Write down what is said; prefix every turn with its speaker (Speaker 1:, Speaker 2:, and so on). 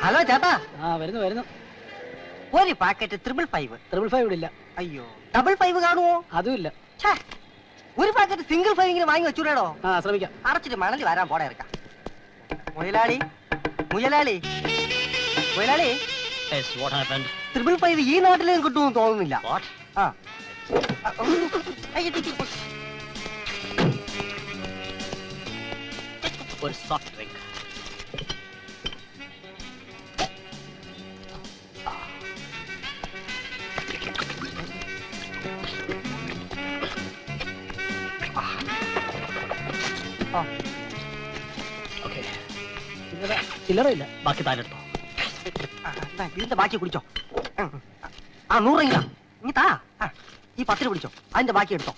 Speaker 1: Hello ചേട്ടാ.
Speaker 2: വരുന്നു വരുന്നു.
Speaker 1: ഒരു പാക്കറ്റ് 555.
Speaker 2: 555 ഇവിടെ ഇല്ല.
Speaker 1: അയ്യോ, 555 കാണുമോ?
Speaker 2: അതും ഇല്ല.
Speaker 1: ഒരു പാക്കറ്റ് സിംഗിൾ 5 ഇങ്ങനെ വാങ്ങി വെച്ചൂടോ.
Speaker 2: ശ്രമിക്കാം.
Speaker 1: അടച്ചിട്ട് മണലി വരാൻ പോടെ ഇറക്കാം. മുയലാളി മുയലാളി മുയലാളി, 555 ഈ നാട്ടിലും കിട്ടുമെന്ന് തോന്നുന്നില്ല.
Speaker 3: ഒരു സോഫ്റ്റ് ഡ്രിങ്ക്.
Speaker 2: ചില്ലറ ഇല്ല.
Speaker 3: ബാക്കി താനെടുത്തോ.
Speaker 1: ഇതിന്റെ ബാക്കി കുടിച്ചോ. 100 രൂപ ഇനി താ. ഈ 10 പിടിച്ചോ, അതിന്റെ ബാക്കി എടുത്തോ.